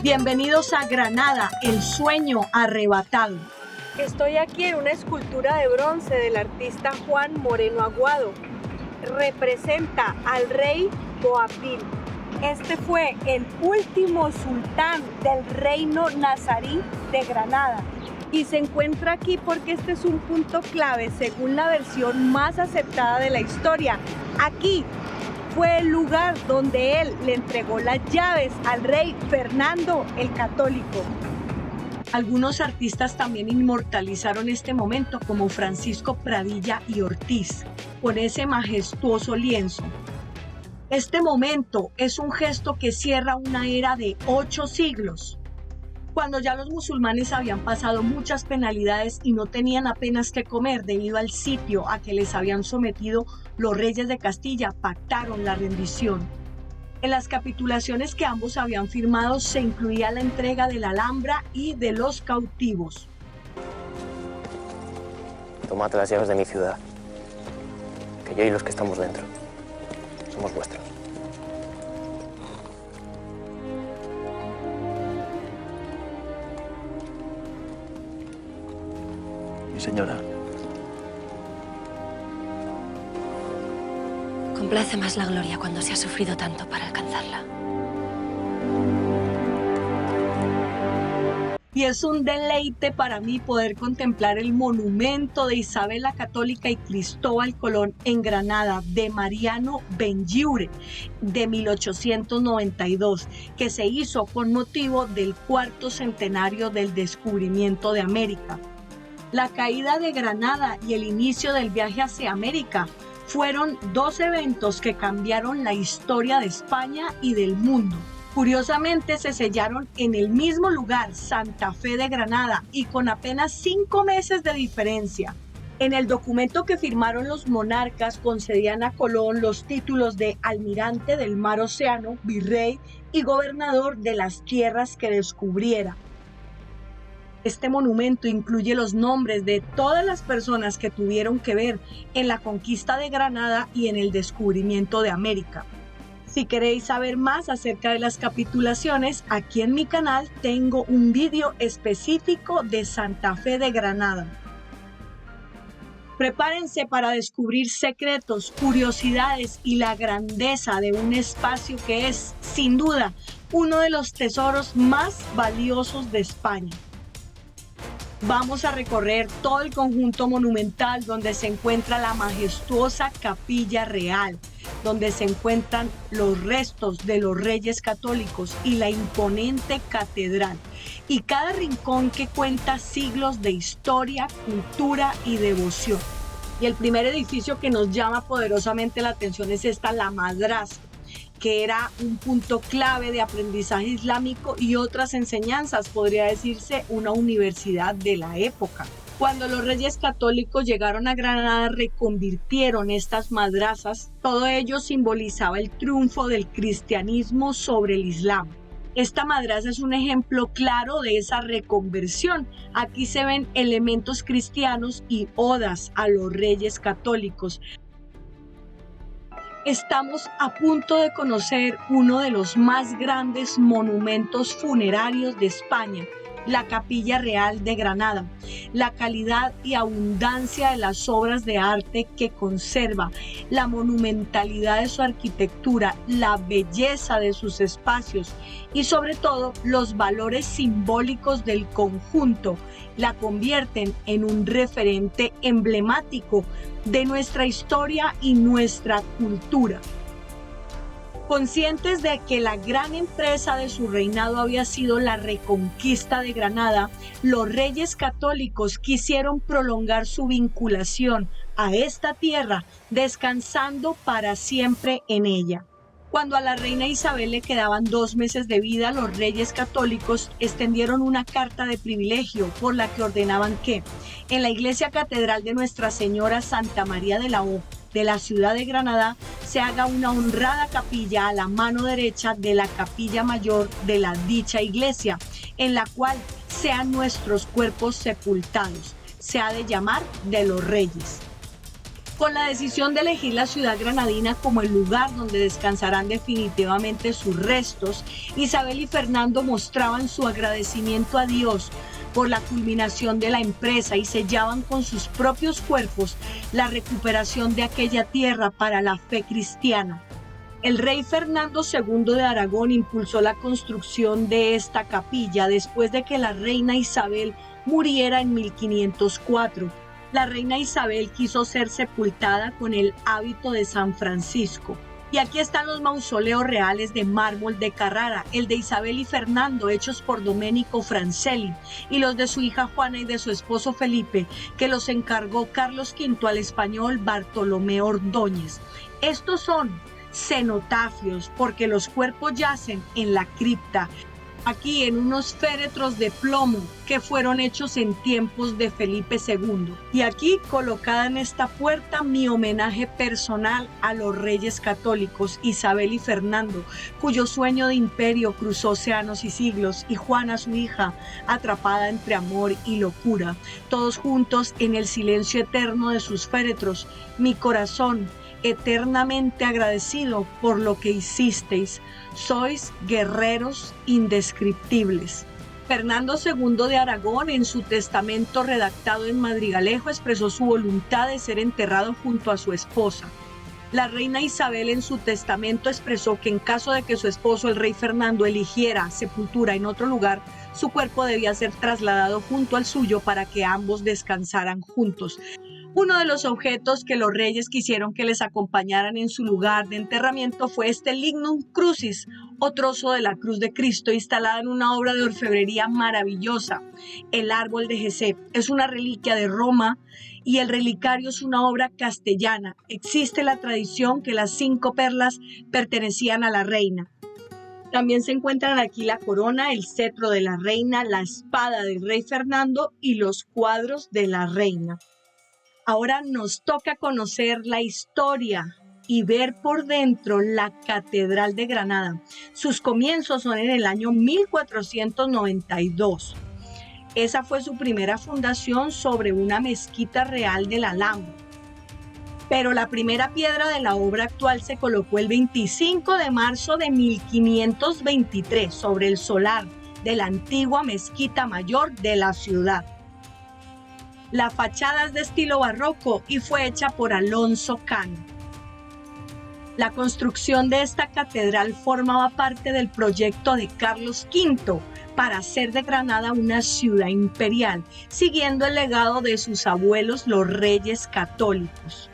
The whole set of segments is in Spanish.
Bienvenidos a Granada, el sueño arrebatado. Estoy aquí en una escultura de bronce del artista Juan Moreno Aguado. Representa al rey Boabdil. Este fue el último sultán del reino nazarí de Granada. Y se encuentra aquí porque este es un punto clave según la versión más aceptada de la historia. Aquí fue el lugar donde él le entregó las llaves al rey Fernando el Católico. Algunos artistas también inmortalizaron este momento, como Francisco Pradilla y Ortiz, con ese majestuoso lienzo. Este momento es un gesto que cierra una era de 8 siglos. Cuando ya los musulmanes habían pasado muchas penalidades y no tenían apenas qué comer debido al sitio a que les habían sometido los reyes de Castilla, pactaron la rendición. En las capitulaciones que ambos habían firmado se incluía la entrega de la Alhambra y de los cautivos. Tomad las llaves de mi ciudad, que yo y los que estamos dentro somos vuestros. Mi señora. Complace más la gloria cuando se ha sufrido tanto para alcanzarla. Y es un deleite para mí poder contemplar el monumento de Isabel la Católica y Cristóbal Colón en Granada, de Mariano Benlliure, de 1892, que se hizo con motivo del 4º centenario del descubrimiento de América. La caída de Granada y el inicio del viaje hacia América fueron 2 eventos que cambiaron la historia de España y del mundo. Curiosamente se sellaron en el mismo lugar, Santa Fe de Granada, y con apenas 5 meses de diferencia. En el documento que firmaron los monarcas concedían a Colón los títulos de almirante del mar Océano, virrey y gobernador de las tierras que descubriera. Este monumento incluye los nombres de todas las personas que tuvieron que ver en la conquista de Granada y en el descubrimiento de América. Si queréis saber más acerca de las capitulaciones, aquí en mi canal tengo un vídeo específico de Santa Fe de Granada. Prepárense para descubrir secretos, curiosidades y la grandeza de un espacio que es, sin duda, uno de los tesoros más valiosos de España. Vamos a recorrer todo el conjunto monumental donde se encuentra la majestuosa Capilla Real, donde se encuentran los restos de los reyes católicos y la imponente catedral, y cada rincón que cuenta siglos de historia, cultura y devoción. Y el primer edificio que nos llama poderosamente la atención es la madraza, que era un punto clave de aprendizaje islámico y otras enseñanzas, podría decirse una universidad de la época. Cuando los reyes católicos llegaron a Granada, reconvirtieron estas madrazas. Todo ello simbolizaba el triunfo del cristianismo sobre el islam. Esta madraza es un ejemplo claro de esa reconversión. Aquí se ven elementos cristianos y odas a los reyes católicos. Estamos a punto de conocer uno de los más grandes monumentos funerarios de España, la Capilla Real de Granada. La calidad y abundancia de las obras de arte que conserva, la monumentalidad de su arquitectura, la belleza de sus espacios y sobre todo los valores simbólicos del conjunto la convierten en un referente emblemático de nuestra historia y nuestra cultura. Conscientes de que la gran empresa de su reinado había sido la reconquista de Granada, los reyes católicos quisieron prolongar su vinculación a esta tierra, descansando para siempre en ella. Cuando a la reina Isabel le quedaban 2 meses de vida, los reyes católicos extendieron una carta de privilegio por la que ordenaban que en la iglesia catedral de Nuestra Señora Santa María de la O de la ciudad de Granada se haga una honrada capilla a la mano derecha de la capilla mayor de la dicha iglesia, en la cual sean nuestros cuerpos sepultados. Se ha de llamar de los reyes. Con la decisión de elegir la ciudad granadina como el lugar donde descansarán definitivamente sus restos, Isabel y Fernando mostraban su agradecimiento a Dios por la culminación de la empresa y sellaban con sus propios cuerpos la recuperación de aquella tierra para la fe cristiana. El rey Fernando II de Aragón impulsó la construcción de esta capilla después de que la reina Isabel muriera en 1504. La reina Isabel quiso ser sepultada con el hábito de San Francisco. Y aquí están los mausoleos reales de mármol de Carrara, el de Isabel y Fernando, hechos por Domenico Francelli, y los de su hija Juana y de su esposo Felipe, que los encargó Carlos V al español Bartolomé Ordóñez. Estos son cenotafios, porque los cuerpos yacen en la cripta, aquí en unos féretros de plomo que fueron hechos en tiempos de Felipe II. Y aquí, colocada en esta puerta, mi homenaje personal a los reyes católicos Isabel y Fernando, cuyo sueño de imperio cruzó océanos y siglos, y Juana, su hija, atrapada entre amor y locura. Todos juntos en el silencio eterno de sus féretros, mi corazón eternamente agradecido por lo que hicisteis. Sois guerreros indescriptibles. Fernando II de Aragón, en su testamento redactado en Madrigalejo, expresó su voluntad de ser enterrado junto a su esposa. La reina Isabel en su testamento expresó que en caso de que su esposo, el rey Fernando, eligiera sepultura en otro lugar, su cuerpo debía ser trasladado junto al suyo para que ambos descansaran juntos. Uno de los objetos que los reyes quisieron que les acompañaran en su lugar de enterramiento fue este lignum crucis, o trozo de la cruz de Cristo, instalada en una obra de orfebrería maravillosa. El árbol de Jesé es una reliquia de Roma y el relicario es una obra castellana. Existe la tradición que las 5 perlas pertenecían a la reina. También se encuentran aquí la corona, el cetro de la reina, la espada del rey Fernando y los cuadros de la reina. Ahora nos toca conocer la historia y ver por dentro la Catedral de Granada. Sus comienzos son en el año 1492. Esa fue su primera fundación sobre una mezquita real de la Alhambra. Pero la primera piedra de la obra actual se colocó el 25 de marzo de 1523 sobre el solar de la antigua mezquita mayor de la ciudad. La fachada es de estilo barroco y fue hecha por Alonso Cano. La construcción de esta catedral formaba parte del proyecto de Carlos V para hacer de Granada una ciudad imperial, siguiendo el legado de sus abuelos, los reyes católicos.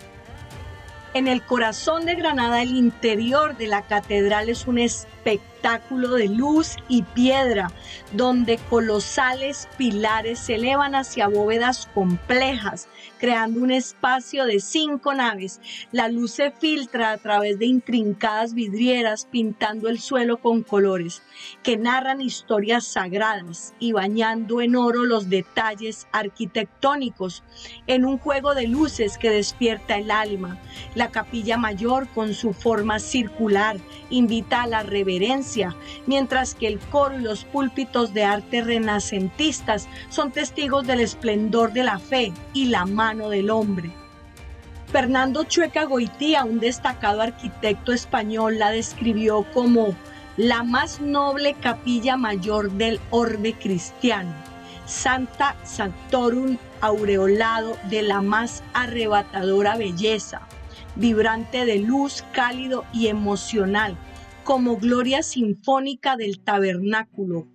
En el corazón de Granada, el interior de la catedral es un espectáculo de luz y piedra, donde colosales pilares se elevan hacia bóvedas complejas, creando un espacio de 5 naves. La luz se filtra a través de intrincadas vidrieras, pintando el suelo con colores que narran historias sagradas y bañando en oro los detalles arquitectónicos, en un juego de luces que despierta el alma. La capilla mayor, con su forma circular, invita a la reverencia, mientras que el coro y los púlpitos de arte renacentistas son testigos del esplendor de la fe y la mano del hombre. Fernando Chueca Goitía, un destacado arquitecto español, la describió como la más noble capilla mayor del orbe cristiano, Santa Sanctorum aureolado de la más arrebatadora belleza, vibrante de luz, cálido y emocional, como gloria sinfónica del tabernáculo.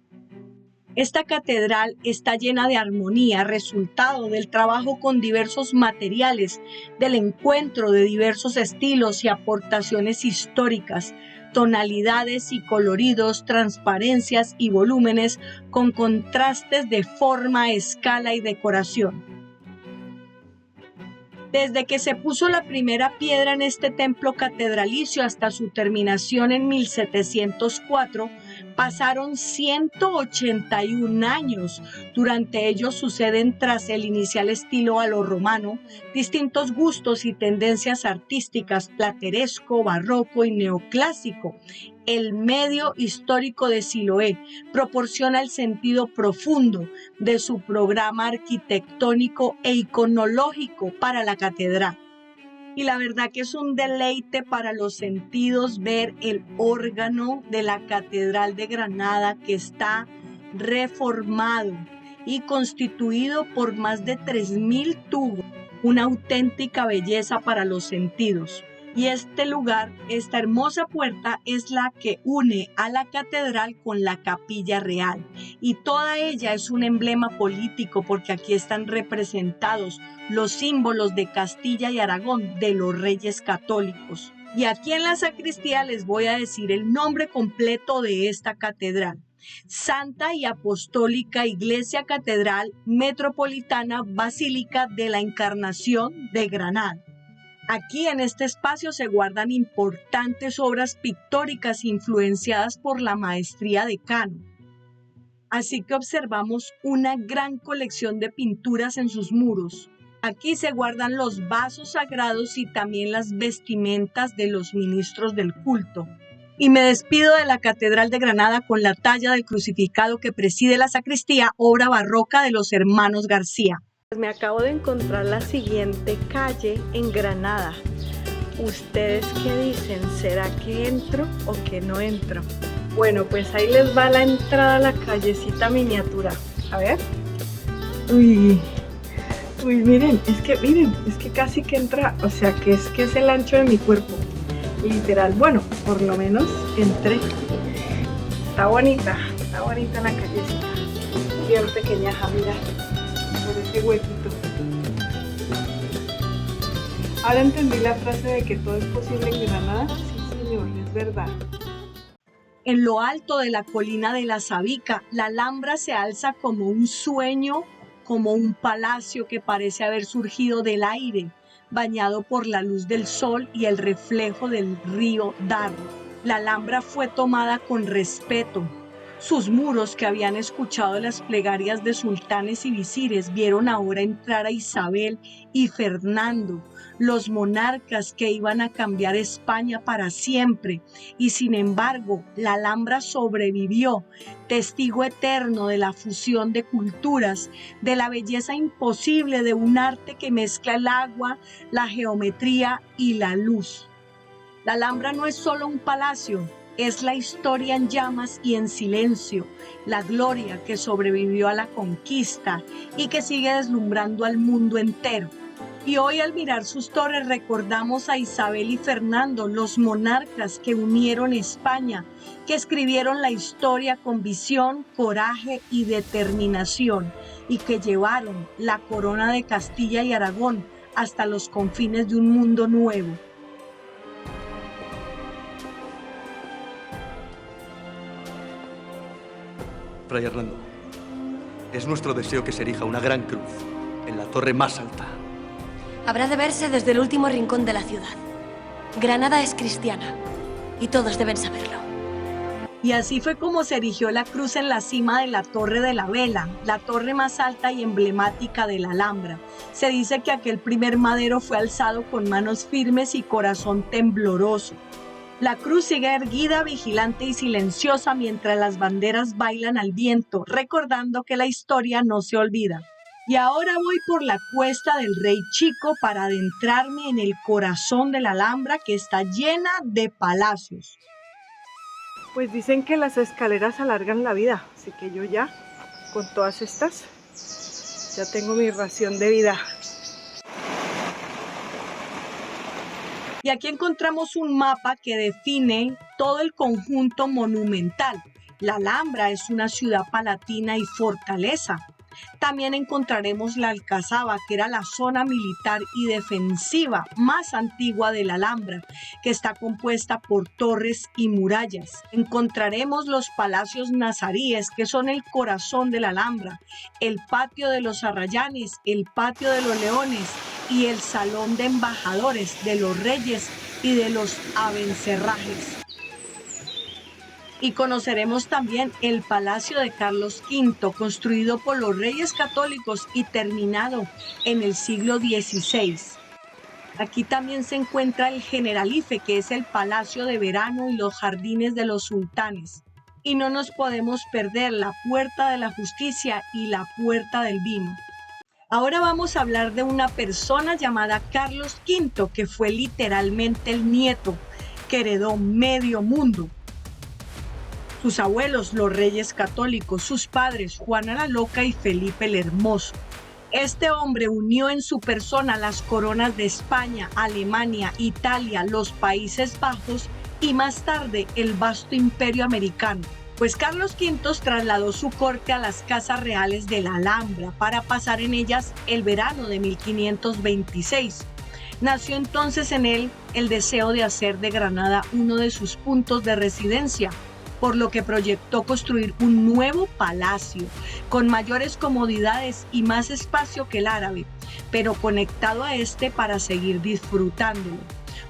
Esta catedral está llena de armonía, resultado del trabajo con diversos materiales, del encuentro de diversos estilos y aportaciones históricas, tonalidades y coloridos, transparencias y volúmenes, con contrastes de forma, escala y decoración. Desde que se puso la primera piedra en este templo catedralicio hasta su terminación en 1704, pasaron 181 años. Durante ellos suceden, tras el inicial estilo a lo romano, distintos gustos y tendencias artísticas, plateresco, barroco y neoclásico. El medio histórico de Siloé proporciona el sentido profundo de su programa arquitectónico e iconológico para la catedral. Y la verdad que es un deleite para los sentidos ver el órgano de la Catedral de Granada, que está reformado y constituido por más de 3.000 tubos, una auténtica belleza para los sentidos. Y este lugar, esta hermosa puerta, es la que une a la catedral con la capilla real. Y toda ella es un emblema político, porque aquí están representados los símbolos de Castilla y Aragón, de los reyes católicos. Y aquí en la sacristía les voy a decir el nombre completo de esta catedral: Santa y Apostólica Iglesia Catedral Metropolitana Basílica de la Encarnación de Granada. Aquí en este espacio se guardan importantes obras pictóricas influenciadas por la maestría de Cano. Así que observamos una gran colección de pinturas en sus muros. Aquí se guardan los vasos sagrados y también las vestimentas de los ministros del culto. Y me despido de la Catedral de Granada con la talla del crucificado que preside la sacristía, obra barroca de los hermanos García. Me acabo de encontrar la siguiente calle en Granada. ¿Ustedes qué dicen? ¿Será que entro o que no entro? Bueno, pues ahí les va la entrada a la callecita miniatura. A ver. Uy, miren, es que casi que entra, o sea, que es el ancho de mi cuerpo. Literal, bueno, por lo menos entré. Está bonita la callecita. Bien pequeñaja, mira. Por ese huequito. Ahora entendí la frase de que todo es posible en Granada. Sí, señor, es verdad. En lo alto de la colina de la Sabica, la Alhambra se alza como un sueño, como un palacio que parece haber surgido del aire, bañado por la luz del sol y el reflejo del río Darro. La Alhambra fue tomada con respeto. Sus muros, que habían escuchado las plegarias de sultanes y visires, vieron ahora entrar a Isabel y Fernando, los monarcas que iban a cambiar España para siempre. Y sin embargo, la Alhambra sobrevivió, testigo eterno de la fusión de culturas, de la belleza imposible de un arte que mezcla el agua, la geometría y la luz. La Alhambra no es solo un palacio, es la historia en llamas y en silencio, la gloria que sobrevivió a la conquista y que sigue deslumbrando al mundo entero. Y hoy, al mirar sus torres, recordamos a Isabel y Fernando, los monarcas que unieron España, que escribieron la historia con visión, coraje y determinación, y que llevaron la corona de Castilla y Aragón hasta los confines de un mundo nuevo. Fray Hernando, es nuestro deseo que se erija una gran cruz en la torre más alta. Habrá de verse desde el último rincón de la ciudad. Granada es cristiana y todos deben saberlo. Y así fue como se erigió la cruz en la cima de la Torre de la Vela, la torre más alta y emblemática de la Alhambra. Se dice que aquel primer madero fue alzado con manos firmes y corazón tembloroso. La cruz sigue erguida, vigilante y silenciosa mientras las banderas bailan al viento, recordando que la historia no se olvida. Y ahora voy por la cuesta del Rey Chico para adentrarme en el corazón de la Alhambra, que está llena de palacios. Pues dicen que las escaleras alargan la vida, así que yo ya, con todas estas, ya tengo mi ración de vida. Y aquí encontramos un mapa que define todo el conjunto monumental. La Alhambra es una ciudad palatina y fortaleza. También encontraremos la Alcazaba, que era la zona militar y defensiva más antigua de la Alhambra, que está compuesta por torres y murallas. Encontraremos los palacios nazaríes, que son el corazón de la Alhambra, el patio de los Arrayanes, el patio de los Leones y el salón de embajadores de los reyes y de los Abencerrajes. Y conoceremos también el Palacio de Carlos V, construido por los Reyes Católicos y terminado en el siglo XVI. Aquí también se encuentra el Generalife, que es el Palacio de Verano y los jardines de los sultanes. Y no nos podemos perder la Puerta de la Justicia y la Puerta del Vino. Ahora vamos a hablar de una persona llamada Carlos V, que fue literalmente el nieto que heredó medio mundo. Sus abuelos, los reyes católicos, sus padres, Juana la Loca y Felipe el Hermoso. Este hombre unió en su persona las coronas de España, Alemania, Italia, los Países Bajos y más tarde el vasto imperio americano. Pues Carlos V trasladó su corte a las casas reales de la Alhambra para pasar en ellas el verano de 1526. Nació entonces en él el deseo de hacer de Granada uno de sus puntos de residencia, por lo que proyectó construir un nuevo palacio con mayores comodidades y más espacio que el árabe, pero conectado a este para seguir disfrutándolo,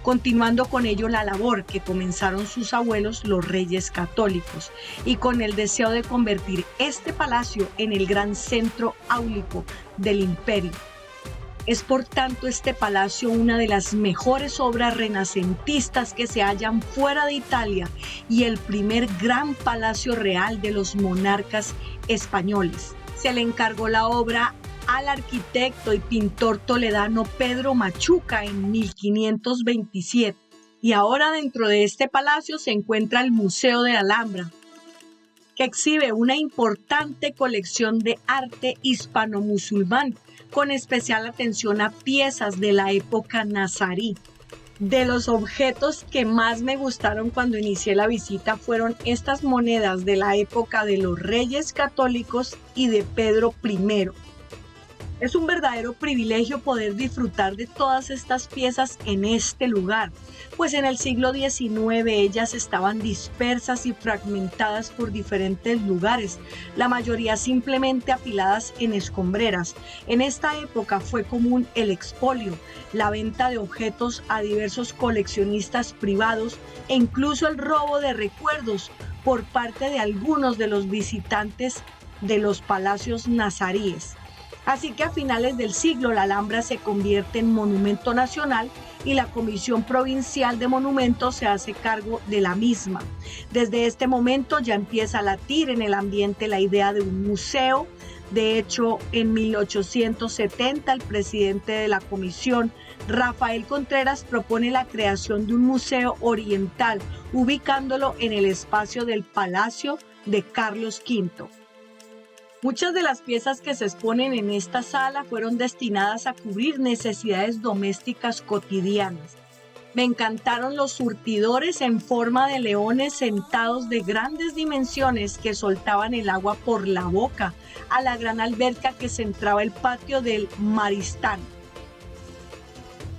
continuando con ello la labor que comenzaron sus abuelos, los reyes católicos, y con el deseo de convertir este palacio en el gran centro áulico del imperio. Es por tanto este palacio una de las mejores obras renacentistas que se hallan fuera de Italia y el primer gran palacio real de los monarcas españoles. Se le encargó la obra al arquitecto y pintor toledano Pedro Machuca en 1527. Y ahora dentro de este palacio se encuentra el Museo de Alhambra, que exhibe una importante colección de arte hispano-musulmán, con especial atención a piezas de la época nazarí. De los objetos que más me gustaron cuando inicié la visita fueron estas monedas de la época de los Reyes Católicos y de Pedro I. Es un verdadero privilegio poder disfrutar de todas estas piezas en este lugar, pues en el siglo XIX ellas estaban dispersas y fragmentadas por diferentes lugares, la mayoría simplemente apiladas en escombreras. En esta época fue común el expolio, la venta de objetos a diversos coleccionistas privados e incluso el robo de recuerdos por parte de algunos de los visitantes de los palacios nazaríes. Así que a finales del siglo la Alhambra se convierte en monumento nacional y la Comisión Provincial de Monumentos se hace cargo de la misma. Desde este momento ya empieza a latir en el ambiente la idea de un museo. De hecho, en 1870 el presidente de la comisión, Rafael Contreras, propone la creación de un museo oriental, ubicándolo en el espacio del Palacio de Carlos V. Muchas de las piezas que se exponen en esta sala fueron destinadas a cubrir necesidades domésticas cotidianas. Me encantaron los surtidores en forma de leones sentados de grandes dimensiones que soltaban el agua por la boca a la gran alberca que centraba el patio del Maristán.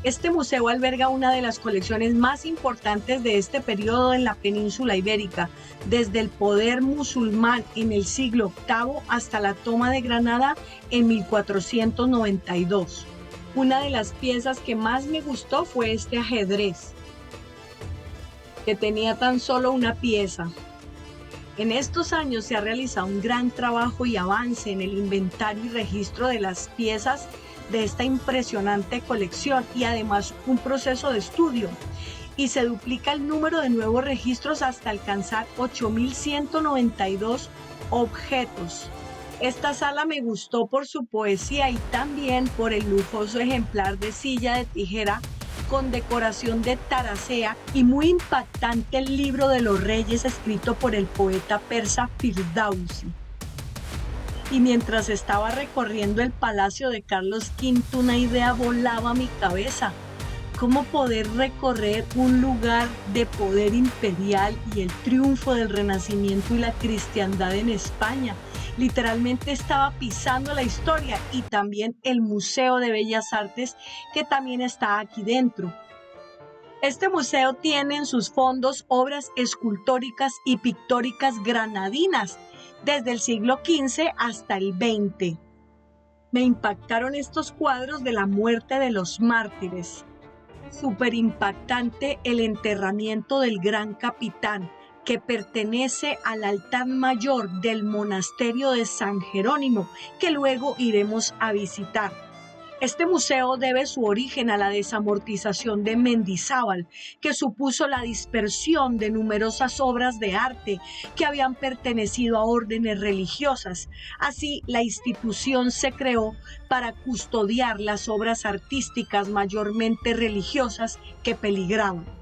Este museo alberga una de las colecciones más importantes de este periodo en la península ibérica, desde el poder musulmán en el siglo VIII hasta la toma de Granada en 1492. Una de las piezas que más me gustó fue este ajedrez, que tenía tan solo una pieza. En estos años se ha realizado un gran trabajo y avance en el inventario y registro de las piezas de esta impresionante colección y además un proceso de estudio, y se duplica el número de nuevos registros hasta alcanzar 8.192 objetos. Esta sala me gustó por su poesía y también por el lujoso ejemplar de silla de tijera con decoración de taracea y muy impactante el libro de los reyes escrito por el poeta persa Firdausi. Y mientras estaba recorriendo el palacio de Carlos V, una idea volaba a mi cabeza. ¿Cómo poder recorrer un lugar de poder imperial y el triunfo del Renacimiento y la cristiandad en España? Literalmente estaba pisando la historia, y también el Museo de Bellas Artes, que también está aquí dentro. Este museo tiene en sus fondos obras escultóricas y pictóricas granadinas, desde el siglo XV hasta el XX. Me impactaron estos cuadros de la muerte de los mártires. Súper impactante el enterramiento del gran capitán, que pertenece al altar mayor del monasterio de San Jerónimo, que luego iremos a visitar. Este museo debe su origen a la desamortización de Mendizábal, que supuso la dispersión de numerosas obras de arte que habían pertenecido a órdenes religiosas. Así, la institución se creó para custodiar las obras artísticas mayormente religiosas que peligraban.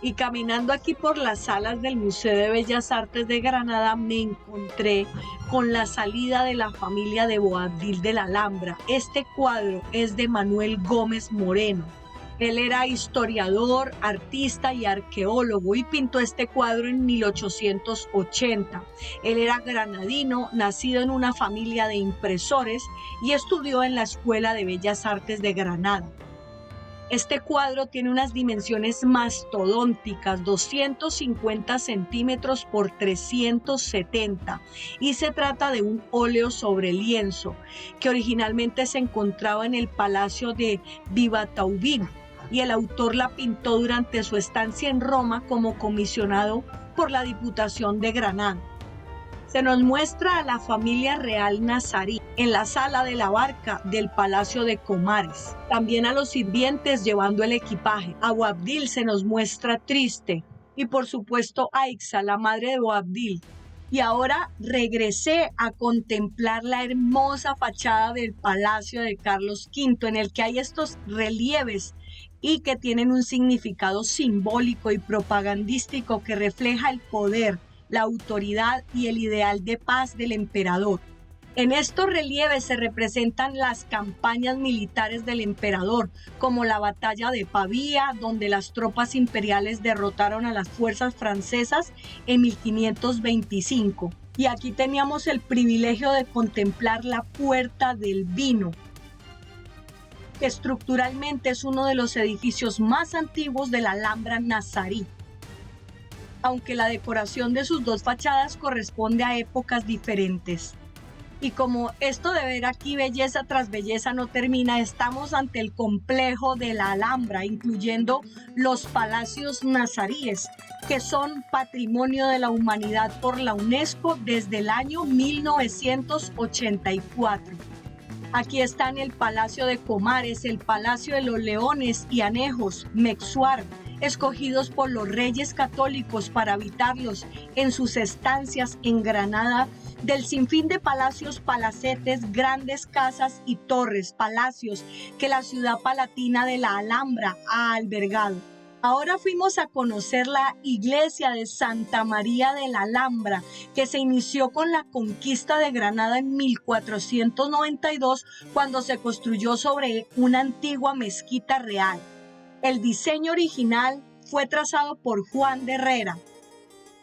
Y caminando aquí por las salas del Museo de Bellas Artes de Granada me encontré con la salida de la familia de Boabdil de la Alhambra. Este cuadro es de Manuel Gómez Moreno. Él era historiador, artista y arqueólogo y pintó este cuadro en 1880. Él era granadino, nacido en una familia de impresores y estudió en la Escuela de Bellas Artes de Granada. Este cuadro tiene unas dimensiones mastodónticas, 250 centímetros por 370, y se trata de un óleo sobre lienzo que originalmente se encontraba en el Palacio de Vivatauvín y el autor la pintó durante su estancia en Roma como comisionado por la Diputación de Granada. Se nos muestra a la familia real nazarí en la sala de la barca del Palacio de Comares. También a los sirvientes llevando el equipaje. A Boabdil se nos muestra triste. Y por supuesto a Aixa, la madre de Boabdil. Y ahora regresé a contemplar la hermosa fachada del Palacio de Carlos V, en el que hay estos relieves y que tienen un significado simbólico y propagandístico que refleja el poder, la autoridad y el ideal de paz del emperador. En estos relieves se representan las campañas militares del emperador, como la batalla de Pavía, donde las tropas imperiales derrotaron a las fuerzas francesas en 1525. Y aquí teníamos el privilegio de contemplar la Puerta del Vino, que estructuralmente es uno de los edificios más antiguos de la Alhambra nazarí, aunque la decoración de sus dos fachadas corresponde a épocas diferentes. Y como esto de ver aquí belleza tras belleza no termina, estamos ante el complejo de la Alhambra, incluyendo los palacios nazaríes, que son Patrimonio de la Humanidad por la UNESCO desde el año 1984. Aquí están el Palacio de Comares, el Palacio de los Leones y Anejos, Mexuar, escogidos por los reyes católicos para habitarlos en sus estancias en Granada, del sinfín de palacios, palacetes, grandes casas y torres, palacios que la ciudad palatina de la Alhambra ha albergado. Ahora fuimos a conocer la iglesia de Santa María de la Alhambra, que se inició con la conquista de Granada en 1492, cuando se construyó sobre una antigua mezquita real. El diseño original fue trazado por Juan de Herrera.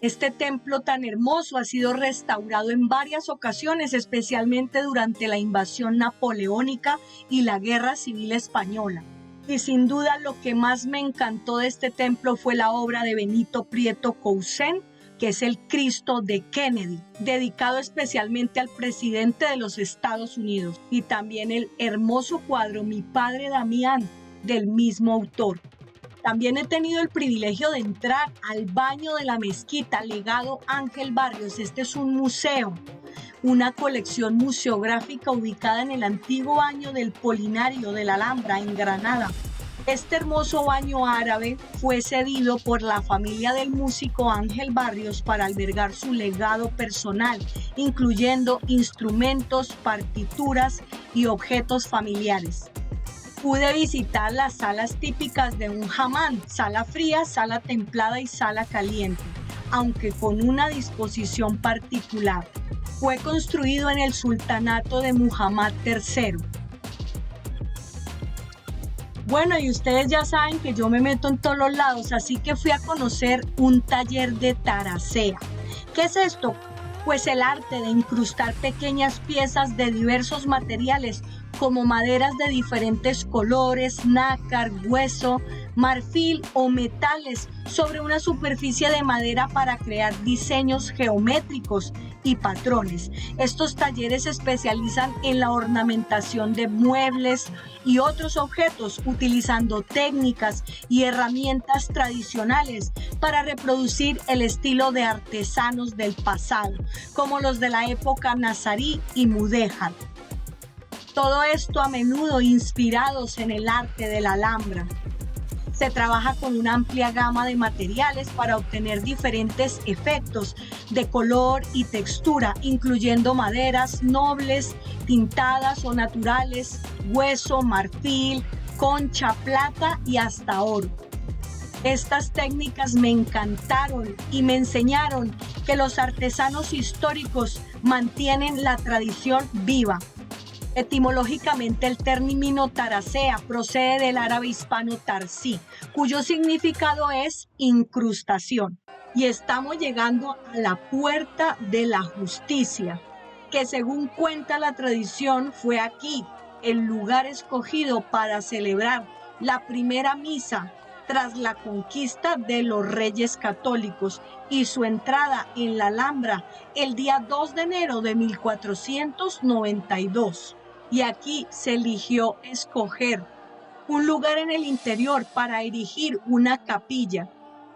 Este templo tan hermoso ha sido restaurado en varias ocasiones, especialmente durante la invasión napoleónica y la Guerra Civil Española. Y sin duda lo que más me encantó de este templo fue la obra de Benito Prieto Cousin, que es el Cristo de Kennedy, dedicado especialmente al presidente de los Estados Unidos, y también el hermoso cuadro Mi Padre Damián, del mismo autor. También he tenido el privilegio de entrar al baño de la mezquita Legado Ángel Barrios. Este es un museo, una colección museográfica ubicada en el antiguo baño del Polinario de la Alhambra en Granada. Este hermoso baño árabe fue cedido por la familia del músico Ángel Barrios para albergar su legado personal, incluyendo instrumentos, partituras y objetos familiares. Pude visitar las salas típicas de un hamán, sala fría, sala templada y sala caliente, aunque con una disposición particular. Fue construido en el sultanato de Muhammad III. Bueno, y ustedes ya saben que yo me meto en todos los lados, así que fui a conocer un taller de taracea. ¿Qué es esto? Pues el arte de incrustar pequeñas piezas de diversos materiales, como maderas de diferentes colores, nácar, hueso, marfil o metales, sobre una superficie de madera para crear diseños geométricos y patrones. Estos talleres se especializan en la ornamentación de muebles y otros objetos, utilizando técnicas y herramientas tradicionales para reproducir el estilo de artesanos del pasado, como los de la época nazarí y mudéjar. Todo esto a menudo inspirados en el arte de la Alhambra. Se trabaja con una amplia gama de materiales para obtener diferentes efectos de color y textura, incluyendo maderas nobles, tintadas o naturales, hueso, marfil, concha, plata y hasta oro. Estas técnicas me encantaron y me enseñaron que los artesanos históricos mantienen la tradición viva. Etimológicamente el término taracea procede del árabe hispano tarsí, cuyo significado es incrustación. Y estamos llegando a la puerta de la justicia, que según cuenta la tradición fue aquí el lugar escogido para celebrar la primera misa tras la conquista de los Reyes Católicos y su entrada en la Alhambra el día 2 de enero de 1492. Y aquí se eligió escoger un lugar en el interior para erigir una capilla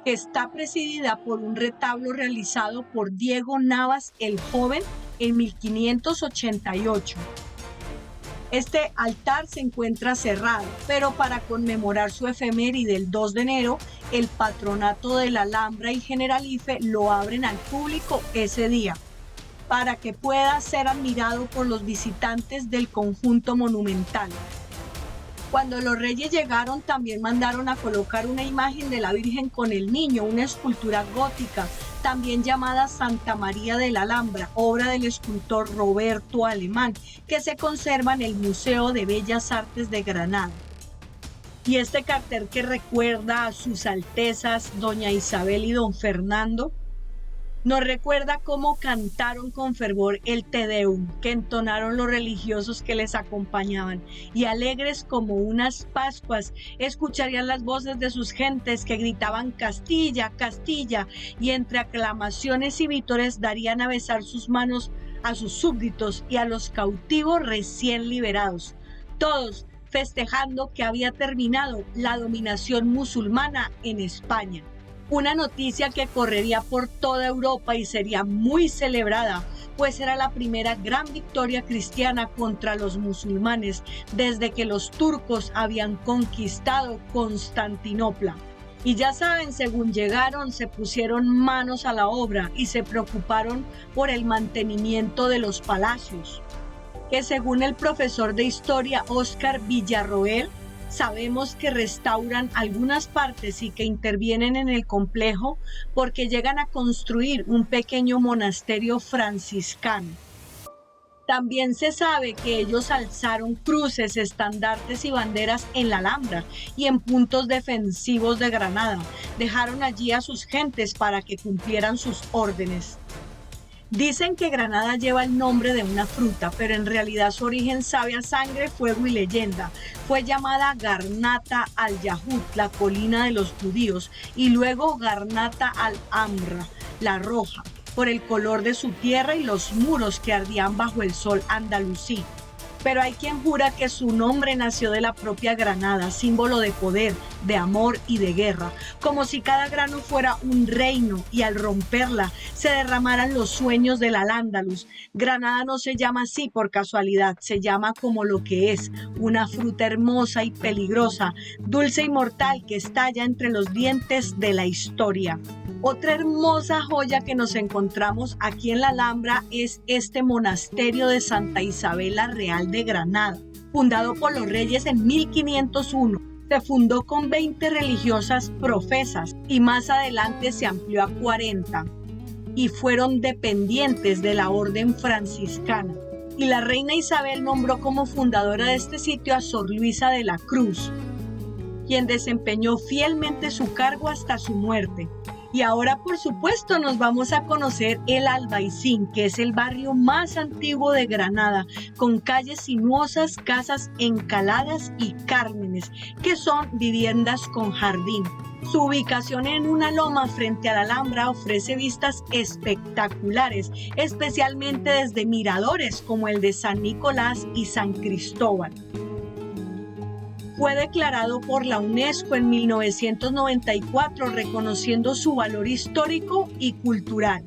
que está presidida por un retablo realizado por Diego Navas el Joven en 1588. Este altar se encuentra cerrado, pero para conmemorar su efeméride del 2 de enero, el patronato de la Alhambra y Generalife lo abren al público ese día, para que pueda ser admirado por los visitantes del conjunto monumental. Cuando los reyes llegaron, también mandaron a colocar una imagen de la Virgen con el Niño, una escultura gótica, también llamada Santa María de la Alhambra, obra del escultor Roberto Alemán, que se conserva en el Museo de Bellas Artes de Granada. Y este cartel que recuerda a sus altezas, doña Isabel y don Fernando, nos recuerda cómo cantaron con fervor el Te Deum, que entonaron los religiosos que les acompañaban, y alegres como unas Pascuas, escucharían las voces de sus gentes que gritaban Castilla, Castilla, y entre aclamaciones y vítores darían a besar sus manos a sus súbditos y a los cautivos recién liberados, todos festejando que había terminado la dominación musulmana en España. Una noticia que correría por toda Europa y sería muy celebrada, pues era la primera gran victoria cristiana contra los musulmanes desde que los turcos habían conquistado Constantinopla. Y ya saben, según llegaron, se pusieron manos a la obra y se preocuparon por el mantenimiento de los palacios, que según el profesor de historia Óscar Villarroel, sabemos que restauran algunas partes y que intervienen en el complejo porque llegan a construir un pequeño monasterio franciscano. También se sabe que ellos alzaron cruces, estandartes y banderas en la Alhambra y en puntos defensivos de Granada. Dejaron allí a sus gentes para que cumplieran sus órdenes. Dicen que Granada lleva el nombre de una fruta, pero en realidad su origen sabe a sangre, fuego y leyenda. Fue llamada Garnata al-Yahud, la colina de los judíos, y luego Garnata al-Amra, la roja, por el color de su tierra y los muros que ardían bajo el sol andalusí. Pero hay quien jura que su nombre nació de la propia Granada, símbolo de poder, de amor y de guerra, como si cada grano fuera un reino y al romperla se derramaran los sueños del Al-Ándalus. Granada no se llama así por casualidad, se llama como lo que es, una fruta hermosa y peligrosa, dulce y mortal que estalla entre los dientes de la historia. Otra hermosa joya que nos encontramos aquí en la Alhambra es este monasterio de Santa Isabel la Real de Granada, fundado por los reyes en 1501. Se fundó con 20 religiosas profesas y más adelante se amplió a 40 y fueron dependientes de la orden franciscana. Y la reina Isabel nombró como fundadora de este sitio a Sor Luisa de la Cruz, quien desempeñó fielmente su cargo hasta su muerte. Y ahora, por supuesto, nos vamos a conocer el Albaicín, que es el barrio más antiguo de Granada, con calles sinuosas, casas encaladas y cármenes, que son viviendas con jardín. Su ubicación en una loma frente a la Alhambra ofrece vistas espectaculares, especialmente desde miradores como el de San Nicolás y San Cristóbal. Fue declarado por la UNESCO en 1994, reconociendo su valor histórico y cultural.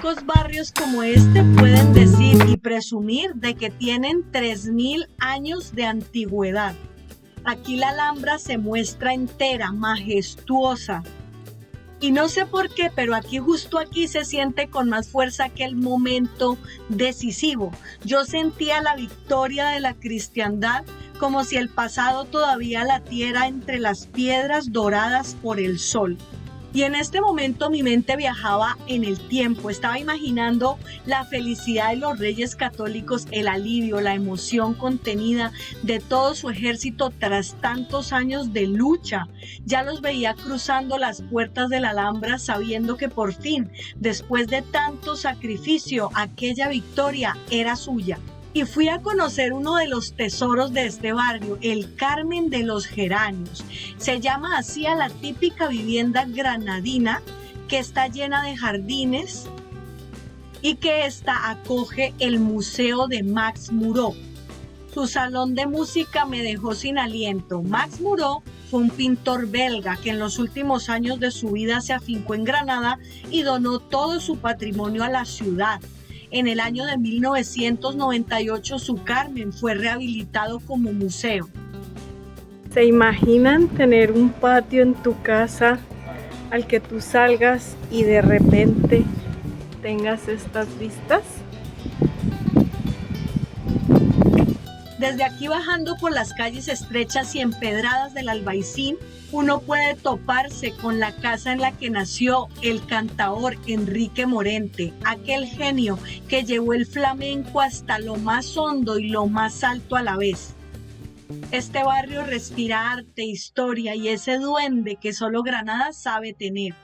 Pocos barrios como este pueden decir y presumir de que tienen 3000 años de antigüedad. Aquí la Alhambra se muestra entera, majestuosa. Y no sé por qué, pero aquí, justo aquí, se siente con más fuerza aquel momento decisivo. Yo sentía la victoria de la cristiandad, como si el pasado todavía latiera entre las piedras doradas por el sol. Y en este momento mi mente viajaba en el tiempo, estaba imaginando la felicidad de los reyes católicos, el alivio, la emoción contenida de todo su ejército tras tantos años de lucha. Ya los veía cruzando las puertas de la Alhambra sabiendo que por fin, después de tanto sacrificio, aquella victoria era suya. Y fui a conocer uno de los tesoros de este barrio, el Carmen de los Geranios. Se llama así a la típica vivienda granadina que está llena de jardines y que esta acoge el Museo de Max Moreau. Su salón de música me dejó sin aliento. Max Moreau fue un pintor belga que en los últimos años de su vida se afincó en Granada y donó todo su patrimonio a la ciudad. En el año de 1998 su Carmen fue rehabilitado como museo. ¿Se imaginan tener un patio en tu casa al que tú salgas y de repente tengas estas vistas? Desde aquí bajando por las calles estrechas y empedradas del Albaicín, uno puede toparse con la casa en la que nació el cantaor Enrique Morente, aquel genio que llevó el flamenco hasta lo más hondo y lo más alto a la vez. Este barrio respira arte, historia y ese duende que solo Granada sabe tener.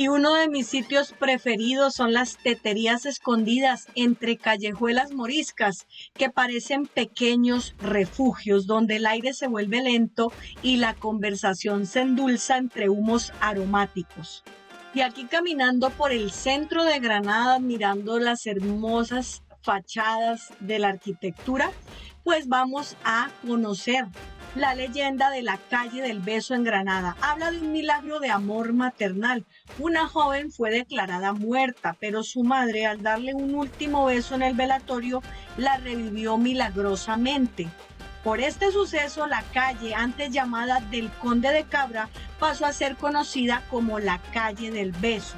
Y uno de mis sitios preferidos son las teterías escondidas entre callejuelas moriscas que parecen pequeños refugios donde el aire se vuelve lento y la conversación se endulza entre humos aromáticos. Y aquí caminando por el centro de Granada, admirando las hermosas fachadas de la arquitectura, pues vamos a conocer la leyenda de la calle del beso en Granada. Habla de un milagro de amor maternal. Una joven fue declarada muerta, pero su madre, al darle un último beso en el velatorio, la revivió milagrosamente. Por este suceso, la calle, antes llamada del Conde de Cabra, pasó a ser conocida como la calle del beso.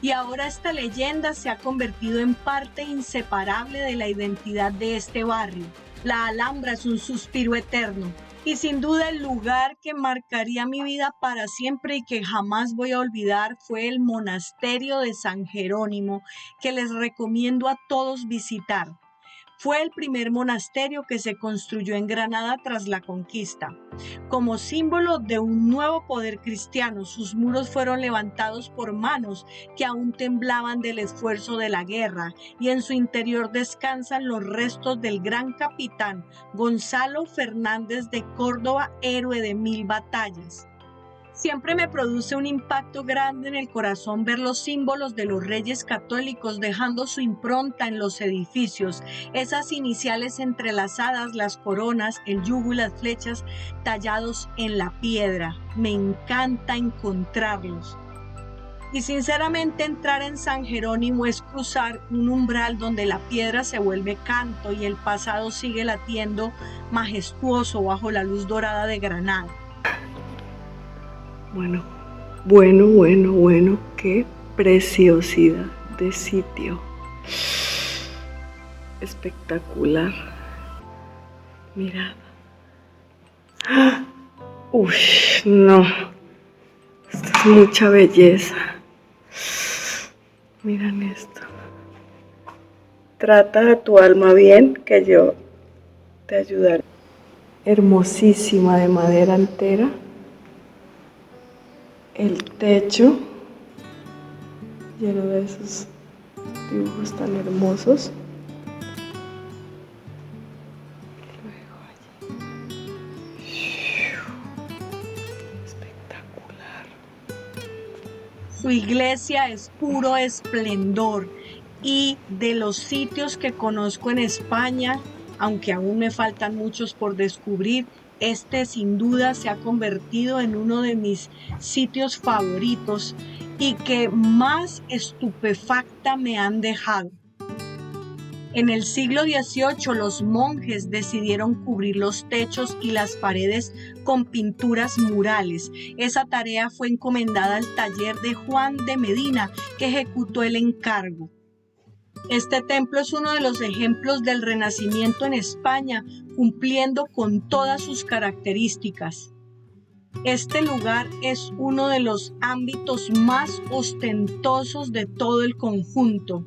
Y ahora esta leyenda se ha convertido en parte inseparable de la identidad de este barrio. La Alhambra es un suspiro eterno. Y sin duda el lugar que marcaría mi vida para siempre y que jamás voy a olvidar fue el monasterio de San Jerónimo, que les recomiendo a todos visitar. Fue el primer monasterio que se construyó en Granada tras la conquista. Como símbolo de un nuevo poder cristiano, sus muros fueron levantados por manos que aún temblaban del esfuerzo de la guerra, y en su interior descansan los restos del gran capitán Gonzalo Fernández de Córdoba, héroe de 1000 batallas. Siempre me produce un impacto grande en el corazón ver los símbolos de los reyes católicos dejando su impronta en los edificios, esas iniciales entrelazadas, las coronas, el yugo y las flechas tallados en la piedra. Me encanta encontrarlos. Y sinceramente entrar en San Jerónimo es cruzar un umbral donde la piedra se vuelve canto y el pasado sigue latiendo majestuoso bajo la luz dorada de Granada. Bueno, qué preciosidad de sitio. Espectacular. Mirad. Uff, no. Esto es mucha belleza. Miren esto. Trata a tu alma bien, que yo te ayudaré. Hermosísima, de madera entera. El techo lleno de esos dibujos tan hermosos. Luego allí. Espectacular. Su iglesia es puro esplendor y de los sitios que conozco en España, aunque aún me faltan muchos por descubrir, este sin duda se ha convertido en uno de mis sitios favoritos y que más estupefacta me han dejado. En el siglo XVIII los monjes decidieron cubrir los techos y las paredes con pinturas murales. Esa tarea fue encomendada al taller de Juan de Medina, que ejecutó el encargo. Este templo es uno de los ejemplos del Renacimiento en España, cumpliendo con todas sus características. Este lugar es uno de los ámbitos más ostentosos de todo el conjunto.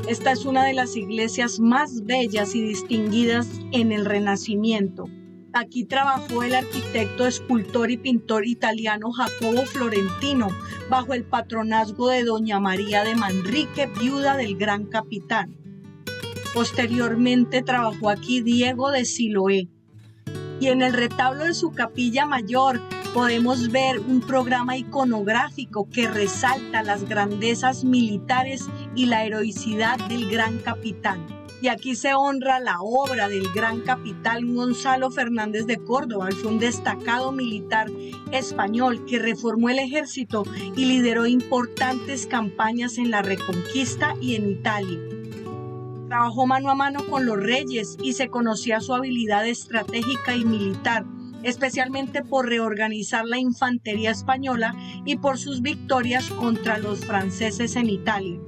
Esta es una de las iglesias más bellas y distinguidas en el Renacimiento. Aquí trabajó el arquitecto, escultor y pintor italiano Jacopo Florentino, bajo el patronazgo de doña María de Manrique, viuda del gran capitán. Posteriormente trabajó aquí Diego de Siloé. Y en el retablo de su capilla mayor podemos ver un programa iconográfico que resalta las grandezas militares y la heroicidad del gran capitán. Y aquí se honra la obra del gran capitán Gonzalo Fernández de Córdoba. Fue un destacado militar español que reformó el ejército y lideró importantes campañas en la Reconquista y en Italia. Trabajó mano a mano con los reyes y se conocía su habilidad estratégica y militar, especialmente por reorganizar la infantería española y por sus victorias contra los franceses en Italia.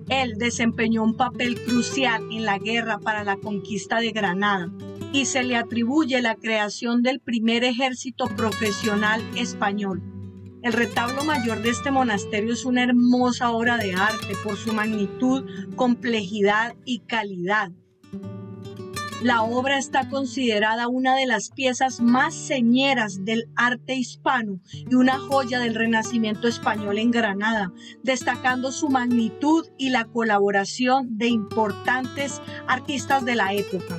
Él desempeñó un papel crucial en la guerra para la conquista de Granada y se le atribuye la creación del primer ejército profesional español. El retablo mayor de este monasterio es una hermosa obra de arte por su magnitud, complejidad y calidad. La obra está considerada una de las piezas más señeras del arte hispano y una joya del Renacimiento español en Granada, destacando su magnitud y la colaboración de importantes artistas de la época.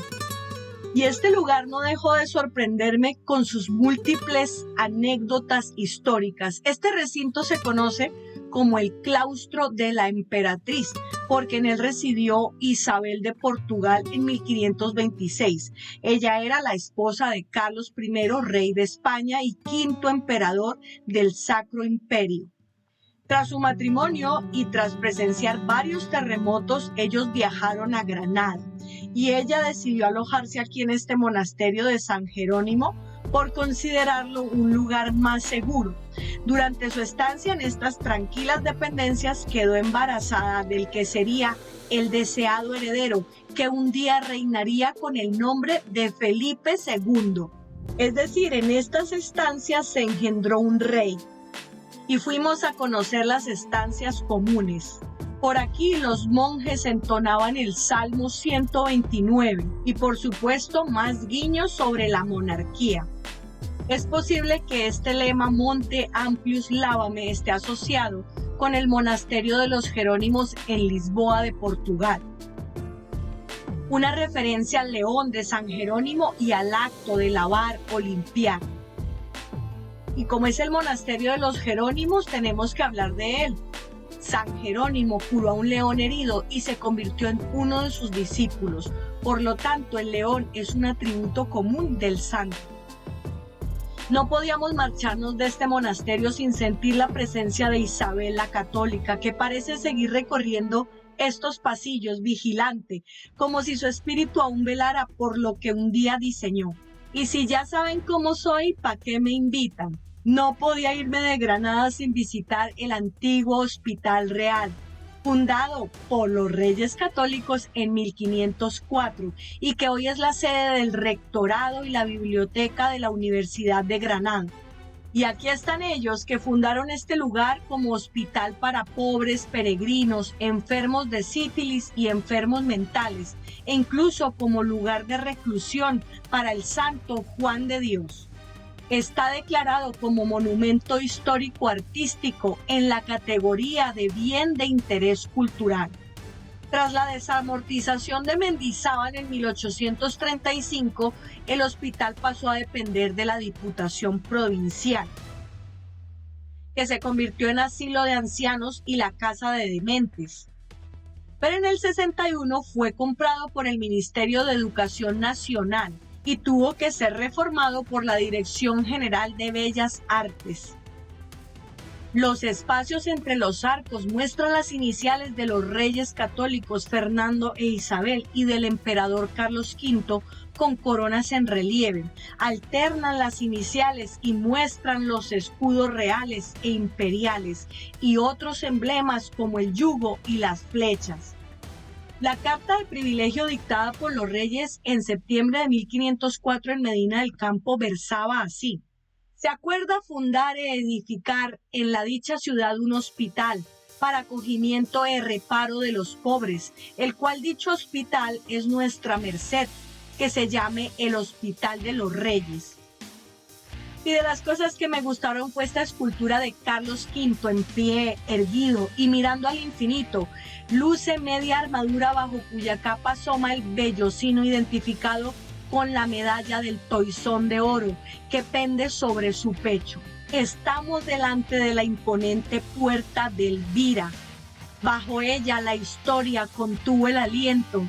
Y este lugar no dejó de sorprenderme con sus múltiples anécdotas históricas. Este recinto se conoce como el claustro de la emperatriz, porque en él residió Isabel de Portugal en 1526. Ella era la esposa de Carlos I, rey de España y quinto emperador del Sacro Imperio. Tras su matrimonio y tras presenciar varios terremotos, ellos viajaron a Granada y ella decidió alojarse aquí en este monasterio de San Jerónimo por considerarlo un lugar más seguro. Durante su estancia en estas tranquilas dependencias quedó embarazada del que sería el deseado heredero, que un día reinaría con el nombre de Felipe II. Es decir, en estas estancias se engendró un rey. Y fuimos a conocer las estancias comunes. Por aquí los monjes entonaban el Salmo 129 y por supuesto más guiños sobre la monarquía. Es posible que este lema Monte Amplius Lávame esté asociado con el monasterio de los Jerónimos en Lisboa de Portugal. Una referencia al león de San Jerónimo y al acto de lavar o limpiar. Y como es el monasterio de los Jerónimos, tenemos que hablar de él. San Jerónimo curó a un león herido y se convirtió en uno de sus discípulos. Por lo tanto, el león es un atributo común del santo. No podíamos marcharnos de este monasterio sin sentir la presencia de Isabel la Católica, que parece seguir recorriendo estos pasillos vigilante, como si su espíritu aún velara por lo que un día diseñó. Y si ya saben cómo soy, ¿para qué me invitan? No podía irme de Granada sin visitar el antiguo Hospital Real, fundado por los Reyes Católicos en 1504 y que hoy es la sede del rectorado y la biblioteca de la Universidad de Granada. Y aquí están ellos que fundaron este lugar como hospital para pobres, peregrinos, enfermos de sífilis y enfermos mentales, e incluso como lugar de reclusión para el santo Juan de Dios. Está declarado como monumento histórico-artístico en la categoría de bien de interés cultural. Tras la desamortización de Mendizábal en 1835, el hospital pasó a depender de la Diputación Provincial, que se convirtió en asilo de ancianos y la casa de dementes. Pero en el 61 fue comprado por el Ministerio de Educación Nacional y tuvo que ser reformado por la Dirección General de Bellas Artes. Los espacios entre los arcos muestran las iniciales de los reyes católicos Fernando e Isabel y del emperador Carlos V con coronas en relieve. Alternan las iniciales y muestran los escudos reales e imperiales y otros emblemas como el yugo y las flechas. La carta de privilegio dictada por los reyes en septiembre de 1504 en Medina del Campo versaba así: se acuerda fundar e edificar en la dicha ciudad un hospital para acogimiento y reparo de los pobres, el cual dicho hospital es nuestra merced, que se llame el Hospital de los Reyes. Y de las cosas que me gustaron fue esta escultura de Carlos V en pie, erguido y mirando al infinito. Luce media armadura bajo cuya capa asoma el vellocino identificado con la medalla del toisón de oro que pende sobre su pecho. Estamos delante de la imponente puerta de Elvira. Bajo ella la historia contuvo el aliento.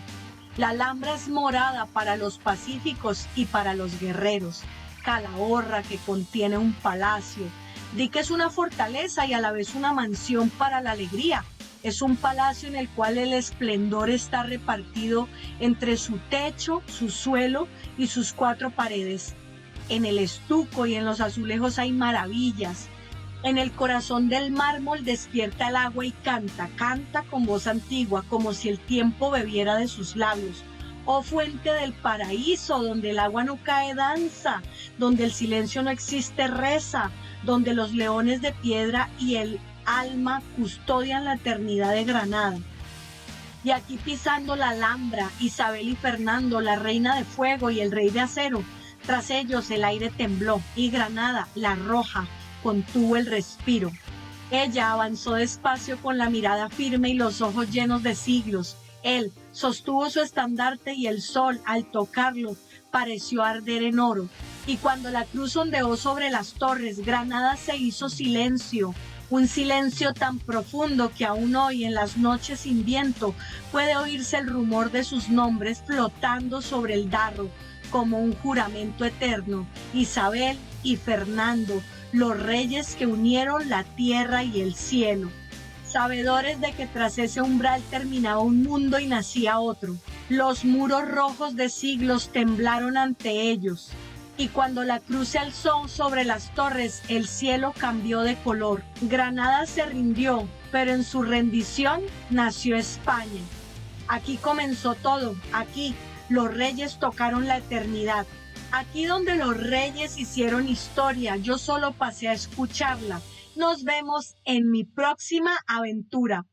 La Alhambra es morada para los pacíficos y para los guerreros. Calahorra que contiene un palacio. Di que es una fortaleza y a la vez una mansión para la alegría. Es un palacio en el cual el esplendor está repartido entre su techo, su suelo y sus 4 paredes. En el estuco y en los azulejos hay maravillas. En el corazón del mármol despierta el agua y canta con voz antigua, como si el tiempo bebiera de sus labios. Oh fuente del paraíso, donde el agua no cae danza, donde el silencio no existe reza, donde los leones de piedra y el alma custodian la eternidad de Granada. Y aquí pisando la Alhambra, Isabel y Fernando, la reina de fuego y el rey de acero. Tras ellos el aire tembló y Granada, la roja, contuvo el respiro. Ella avanzó despacio con la mirada firme y los ojos llenos de siglos. Él sostuvo su estandarte y el sol, al tocarlo, pareció arder en oro. Y cuando la cruz ondeó sobre las torres, Granada se hizo silencio. Un silencio tan profundo que aún hoy en las noches sin viento puede oírse el rumor de sus nombres flotando sobre el Darro como un juramento eterno. Isabel y Fernando, los reyes que unieron la tierra y el cielo. Sabedores de que tras ese umbral terminaba un mundo y nacía otro. Los muros rojos de siglos temblaron ante ellos. Y cuando la cruz se alzó sobre las torres, el cielo cambió de color. Granada se rindió, pero en su rendición nació España. Aquí comenzó todo, aquí los reyes tocaron la eternidad. Aquí donde los reyes hicieron historia, yo solo pasé a escucharla. Nos vemos en mi próxima aventura.